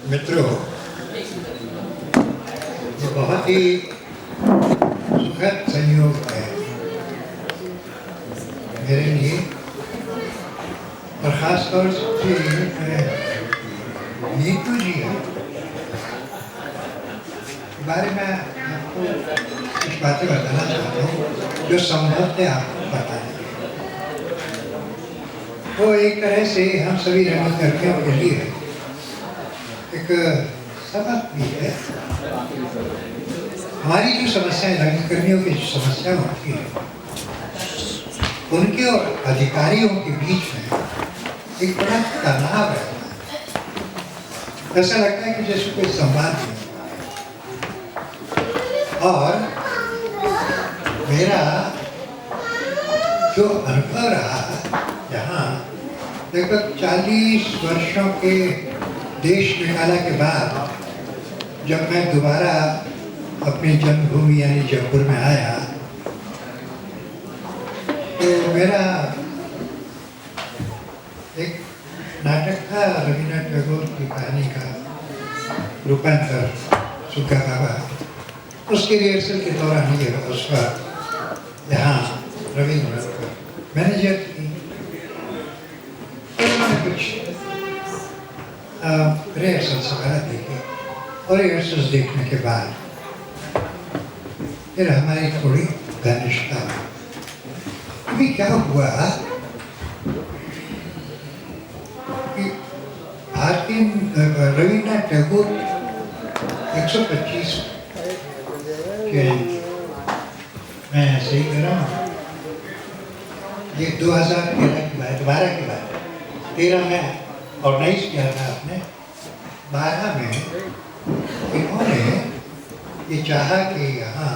मित्रों, ये बहुत ही सुखद संयोग है मेरे लिए और ख़ास तौर से नीतू जी है बारे में आपको कुछ बातें बताना चाहता हूँ जो संभव थे आपको बताने। तो एक तरह से हम सभी रंगकर्मियों के लिए एक सबक भी है। हमारी जो समस्याएं रंगकर्मियों की जो समस्या होती है उनके और अधिकारियों के बीच में एक बड़ा तनाव रहता है। ऐसा लगता है कि जैसे कोई संवाद नहीं। और मेरा जो अनुभव रहा यहाँ लगभग 40 वर्षों के देश निकाला के बाद जब मैं दोबारा अपनी जन्मभूमि यानी जयपुर में आया तो मेरा एक नाटक था रविन्द्रनाथ टैगोर की कहानी का रूपांतर सुग्गा बाबा। उसके रिहर्सल के दौरान ये उस वक्त यहाँ रविन्द्रनाथ मैनेजर थी। उन्होंने कुछ रिहर्सल्स वगैरह देखे और रिहर्सल्स देखने के बाद फिर हमारी थोड़ी घनिष्ठता अभी क्या हुआ कि भारतीय रविन्द्रनाथ टैगोर 125 के मैं ऐसे ही कर रहा हूँ। ये 2013 की बात 12 की बात 13 में ऑर्गेनाइज किया था आपने। 12 में इन्होंने ये चाहा कि यहाँ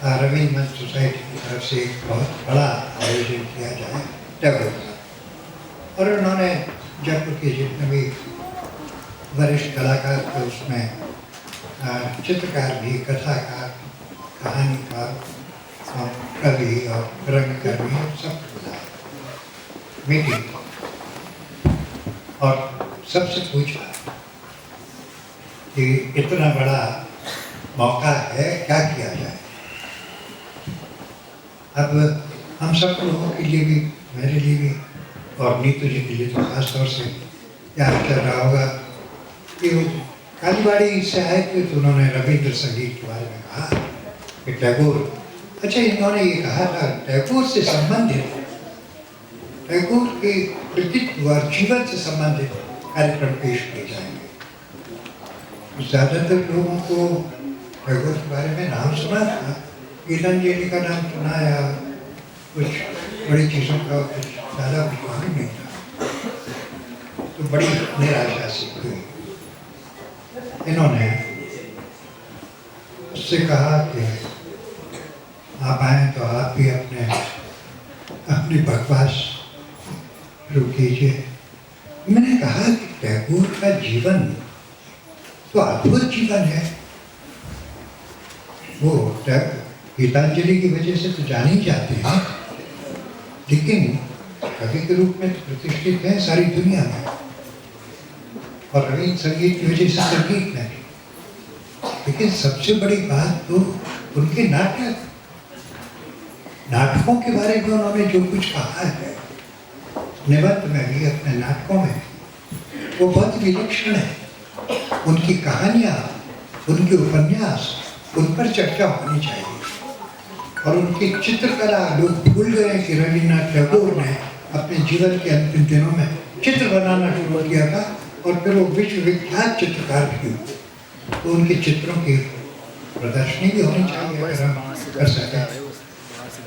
रविन्द्र मंच सोसाइटी की तरफ से एक बहुत बड़ा आयोजन किया जाए टैगोर का। और उन्होंने जयपुर के जितने भी वरिष्ठ कलाकार थे उसमें चित्रकार भी, कथाकार, कहानीकार और कवि और रंगकर्मी सब बुलाए मीटिंग और सबसे पूछा कि इतना बड़ा मौका है क्या किया जाए। अब हम सब लोगों के लिए भी, मेरे लिए भी और नीतू जी के लिए तो खास तौर से याद कर रहा होगा कि वो कालीबाड़ी से आए थे तो उन्होंने रविंद्र संगीत के बारे में कहा कि टैगोर, अच्छा इन्होंने ये कहा था टैगोर से संबंधित, टैगोर के कृतित्व और जीवन से संबंधित कार्यक्रम पेश किए जाएंगे। ज़्यादातर लोगों को टैगोर के बारे में नाम सुना था, गीतांजलि का नाम सुना या कुछ बड़ी चीज़ों का कुछ ज़्यादा मालूम नहीं था। तो बड़ी निराशा सी हुई। इन्होंने उससे कहा कि आप आए तो आप भी अपनी बकवास शुरू कीजिए। मैंने कहा कि टैगोर का जीवन तो अद्भुत जीवन है। वो गीतांजलि की वजह से तो जाने ही जाते हैं, लेकिन कवि के रूप में तो प्रतिष्ठित है सारी दुनिया में और रविन्द्र संगीत की वजह से संगीत में। लेकिन सबसे बड़ी बात तो उनके नाटकों के बारे में उन्होंने जो कुछ कहा है निबंध में भी, अपने नाटकों में, वो बहुत विलक्षण है। उनकी कहानियाँ, उनके उपन्यास, उन पर चर्चा होनी चाहिए। और उनकी चित्रकला, लोग भूल गए कि रविन्द्रनाथ टैगोर ने अपने जीवन के अंतिम दिनों में चित्र बनाना शुरू किया था और फिर वो विश्वविख्यात चित्रकार भी हुए। तो उनके चित्रों की प्रदर्शनी भी होनी चाहिए अगर हम कर सकें।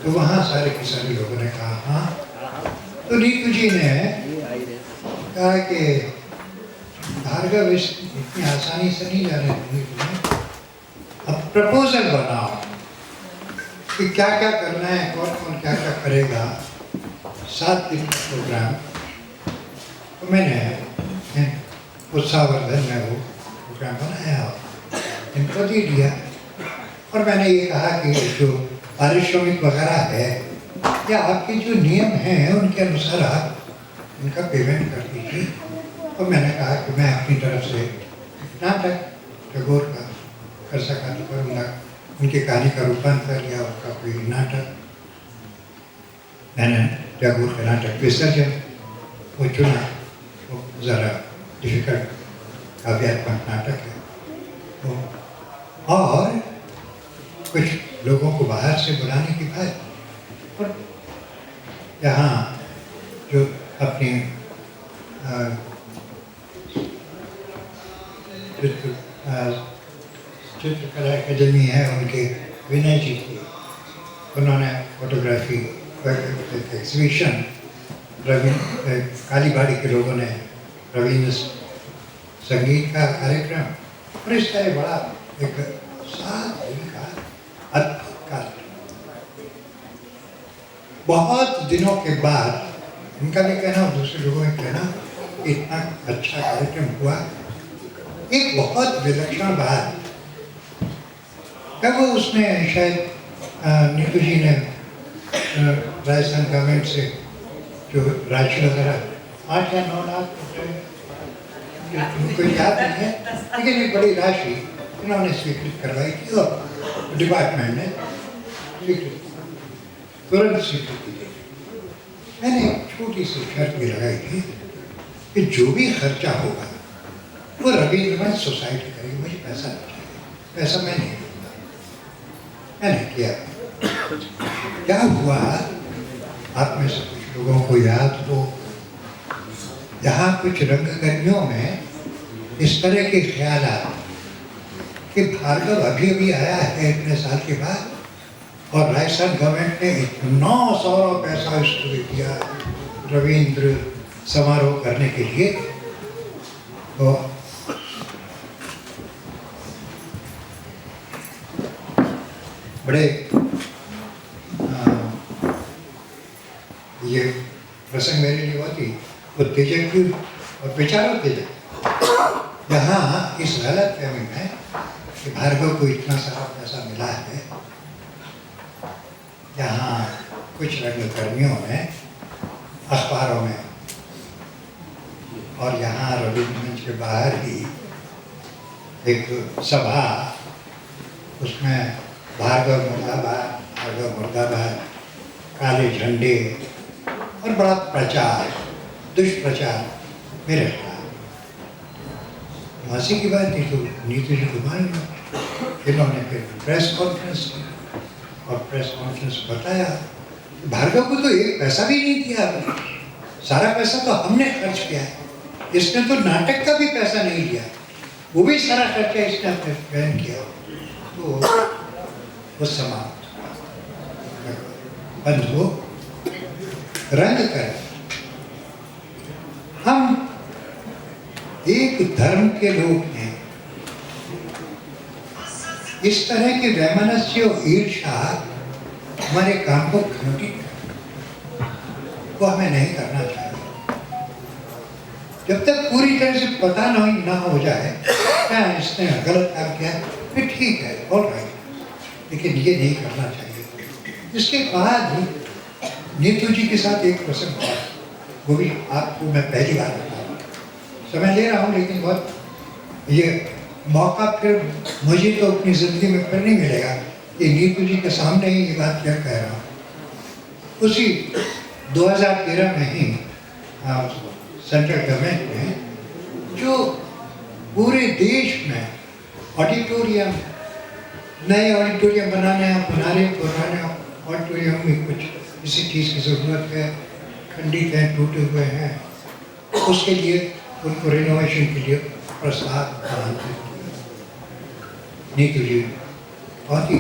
तो वहाँ सारे के सारे लोगों ने कहा हाँ। तो नीतू जी ने कहा कि भार्गव इतनी आसानी से नहीं जाने देंगे, अब प्रपोजल बनाओ कि क्या क्या करना है, कौन कौन क्या क्या करेगा। 7 दिन का प्रोग्राम। तो मैंने उत्साहवर्धन में वो प्रोग्राम बनाया और इनको दे दिया। और मैंने ये कहा कि जो पारिश्रमिक वगैरह है या आपके जो नियम हैं उनके अनुसार आप उनका पेमेंट कर दीजिए। तो मैंने कहा कि मैं अपनी तरफ से नाटक टैगोर का कर सका तो करूँगा। उनकी कहानी का रूपांतर या उनका कोई नाटक, मैंने टैगोर का नाटक विसर्जन वो चुना। वो ज़रा डिफिकल्ट काव्यात्मक नाटक है वो। और कुछ लोगों को बाहर से बुलाने की बात, और यहाँ जो अपनी चित्रकला अकेडमी है उनके विनय जी की, उन्होंने फोटोग्राफी एग्जीबिशन रविंद्र कालीबाड़ी के लोगों ने रविंद्र संगीत का कार्यक्रम, और इस तरह बड़ा एक 7 दिन का अद्भुत कार्यक्रम। बहुत दिनों के बाद उनका भी कहना और दूसरे लोगों का कहना इतना अच्छा कार्यक्रम हुआ। एक बहुत विलक्षण बात तब उसने शायद नीतू जी ने राजस्थान गवर्नमेंट से जो राशि वगैरह 8 या 9 लाख उनको याद नहीं है, लेकिन एक बड़ी राशि उन्होंने स्वीकृत करवाई थी और डिपार्टमेंट ने तुरंत स्वीकृति दी। मैंने एक छोटी सी शर्त भी लगाई थी कि जो भी खर्चा होगा वो रविंद्र सोसाइटी करेगी, मुझे पैसा नहीं चाहिए, पैसा मैं नहीं दूंगा। मैंने किया। क्या हुआ, आप में से कुछ लोगों को याद हो, यहाँ कुछ रंगकर्मियों में इस तरह के ख्याल आए कि भार्गव अभी अभी आया है इतने साल के बाद, और राजस्थान गवर्नमेंट ने इतना सारा पैसा इसको दिया रविंद्र समारोह करने के लिए। तो बड़े ये प्रसंग मेरे लिए बहुत ही उत्तेजक भी और विचारोत्तेजक। यहाँ इस गलत फहमी में कि भार्गव को इतना सारा पैसा मिला है, यहाँ कुछ रंगकर्मियों ने अखबारों में और यहाँ रविंद्र मंच के बाहर ही एक सभा, उसमें भार्गव मुर्दाबाद, काले झंडे और बड़ा प्रचार, दुष्प्रचार मेरे खिलाफ। हंसी की बात नहीं तो नीतू जी को मान लो। इन्होंने फिर प्रेस कॉन्फ्रेंस की और प्रेस कॉन्फ्रेंस बताया भार्गव को तो एक पैसा भी नहीं दिया, सारा पैसा तो हमने खर्च किया है, इसने तो नाटक का भी पैसा नहीं लिया, वो भी सारा खर्चा इसने अपने बहन किया। तो वो समाप्त बंद हो। रंग कर हम एक धर्म के लोग हैं, इस तरह के वैमनस्य और ईर्ष्या हमारे काम को खंडित वो हमें नहीं करना चाहिए। जब तक पूरी तरह से पता ना हो जाए क्या इसने गलत काम किया फिर ठीक है, ऑल राइट, लेकिन ये नहीं करना चाहिए। इसके बाद नीतू जी के साथ एक प्रसंग हुआ, वो भी आपको मैं पहली बार बता रहा हूँ, समय ले रहा हूँ लेकिन बहुत ये मौका फिर मुझे तो अपनी ज़िंदगी में फिर नहीं मिलेगा कि नीतू जी के सामने ही ये बात क्या कह रहा हूँ। उसी 2013 में ही सेंट्रल गवर्नमेंट में जो पूरे देश में ऑडिटोरियम, नए ऑडिटोरियम बना रहे, पुराने ऑडिटोरियम में कुछ किसी चीज़ की ज़रूरत है, खंडित हैं, टूटे हुए हैं, उसके लिए उनको रिनोवेशन के लिए प्रस्ताव आमंत्रित किया नीतू जी। और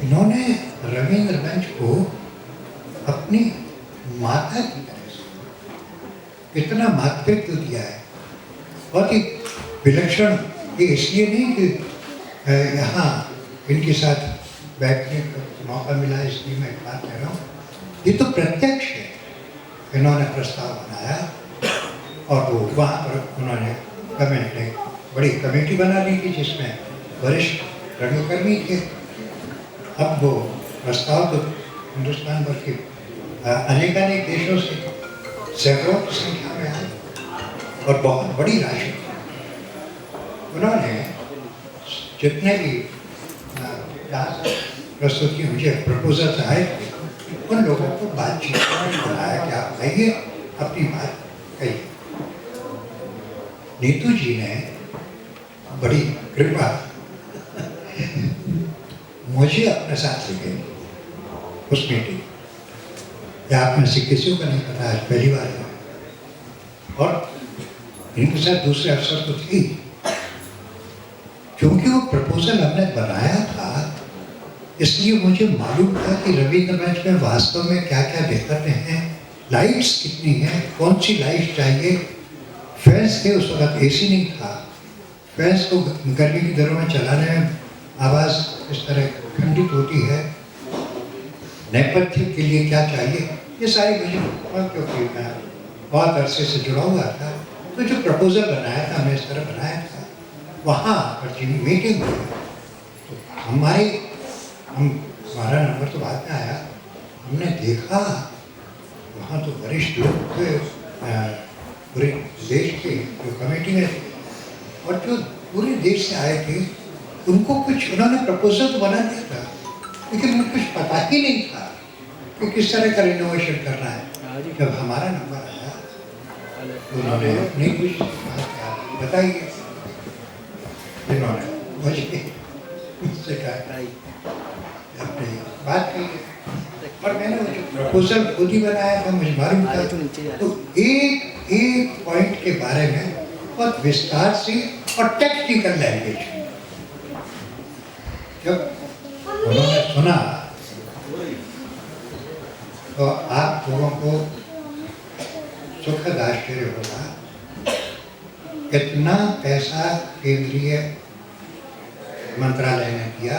इन्होंने रविंद्र मंच को अपनी माता की तरह से इतना मातृत्व दिया है, बहुत ही विलक्षण। ये इसलिए नहीं कि यहाँ इनके साथ बैठने का मौका मिला इसलिए मैं बात कह रहा हूँ, ये तो प्रत्यक्ष है। इन्होंने प्रस्ताव बनाया और वो वहाँ पर उन्होंने गवर्नमेंट ने बड़ी कमेटी बना ली थी जिसमें वरिष्ठ रंगकर्मी थे। अब वो प्रस्ताव तो हिंदुस्तान भर के अनेक देशों से सैकड़ों की संख्या में आए, और बहुत बड़ी राशि थी। उन्होंने जितने भी प्रस्तुति मुझे प्रपोजल्स आए थे, उन लोगों को बातचीत में बुलाया कि आप आइए अपनी बात कहिए। नीतू जी ने बड़ी कृपा मुझे अपने साथ ले गए उस मीटिंग। या आप में से किसी को नहीं पता, आज पहली बार है। और इनके साथ दूसरे अफसर तो थे, क्योंकि वो प्रपोजल हमने बनाया था, इसलिए मुझे मालूम था कि रविंद्र मंच में वास्तव में क्या क्या दिक्कतें हैं, लाइट्स कितनी हैं, कौन सी लाइट चाहिए। फैंस थे, उस वक्त एसी नहीं था, फैंस को गर्मी की दिनों में चलाने में आवाज़ इस तरह खंडित होती है। नेपथ्य के लिए क्या चाहिए, ये सारी मुझे, क्योंकि मैं बहुत अरसे से जुड़ा हुआ था, तो जो प्रपोजल बनाया था हमने इस तरह बनाया था। वहाँ पर जी मीटिंग हुई, तो हमारा नंबर तो बाद में आया। हमने देखा वहाँ तो वरिष्ठ लोग थे, पूरे देश के जो कमेटी में थे, और जो पूरे देश से आए थे, उनको कुछ उन्होंने प्रपोजल तो बना दिया था, लेकिन उनको कुछ पता ही नहीं था कि किस तरह का रिनोवेशन करना है। जब हमारा नंबर आया तो उन्होंने नहीं कुछ बताइए, उन्होंने मुझसे कहा अपनी बात की, और मैंने वो जो प्रपोजल खुद ही बनाया था, मुझे मालूम था। तो एक एक पॉइंट के बारे में बहुत विस्तार से और टेक्निकल लैंग्वेज जब उन्होंने सुना, तो आप लोगों को सुखद आश्चर्य होगा, कितना पैसा केंद्रीय मंत्रालय ने दिया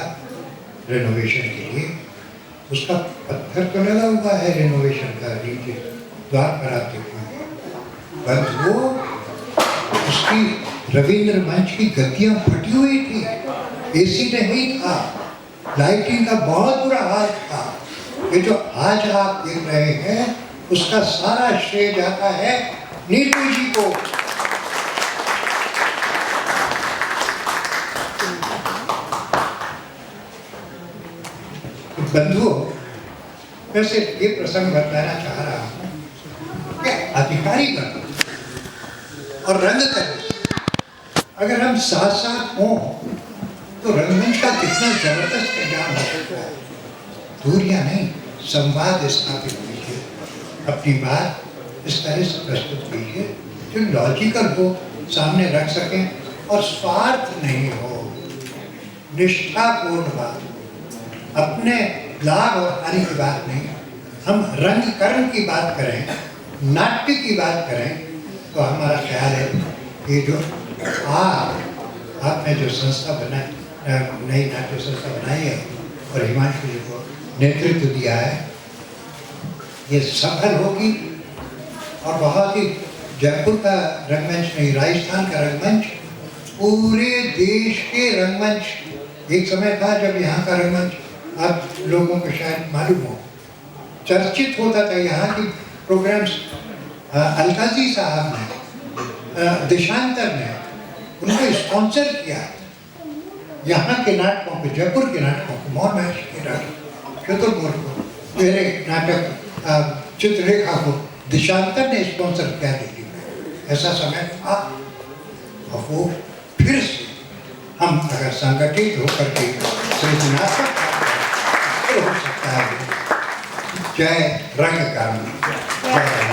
रेनोवेशन के लिए। उसका पत्थर तो लगा हुआ है रेनोवेशन का, नीचे द्वार पर आप देखेंगे, पर वो उसकी रविंद्र मंच की गद्दियां फटी हुई थी, एसी नहीं था, लाइटिंग का बहुत बुरा हाल था। ये जो आज आप देख रहे हैं, उसका सारा श्रेय जाता है नीतू जी को। बंधुओं, मैं सिर्फ ये प्रसंग बताना चाह रहा हूँ कि अधिकारी बनो और रंग करो, अगर हम साथ साथ हों तो रंगमंच का कितना जबरदस्त ज्ञान हो सकता है। दूरियां नहीं, संवाद स्थापित कीजिए, अपनी बात इस तरह से प्रस्तुत कीजिए जो लॉजिकल हो, सामने रख सकें, और स्वार्थ नहीं हो, निष्ठापूर्ण बात हो, अपने लाभ और हानि की बात नहीं। हम रंगकरण की बात करें, नाट्य की बात करें, तो हमारा ख्याल है कि जो आपने जो संस्था बनाई, नई नाट्य संस्था बनाई है और हिमांशु जी को नेतृत्व दिया है, ये सफल होगी। और बहुत ही जयपुर का रंगमंच नहीं, राजस्थान का रंगमंच पूरे देश के रंगमंच, एक समय था जब यहाँ का रंगमंच आप लोगों को शायद मालूम हो, चर्चित होता था। यहाँ की प्रोग्राम्स अलकाजी साहब ने, देशांतर ने उनको स्पॉन्सर किया। यहाँ के नाटकों को, जयपुर के नाटकों को, मोहन महर्षि के नाटक चतुर्मुख को, मेरे नाटक चित्ररेखा को देशांतर ने स्पॉन्सर किया दिल्ली में। ऐसा समय था, और वो फिर से हम अगर संगठित होकर के सृजनात्मक हो सकता है। जय रंगकर्मी, जय रंग।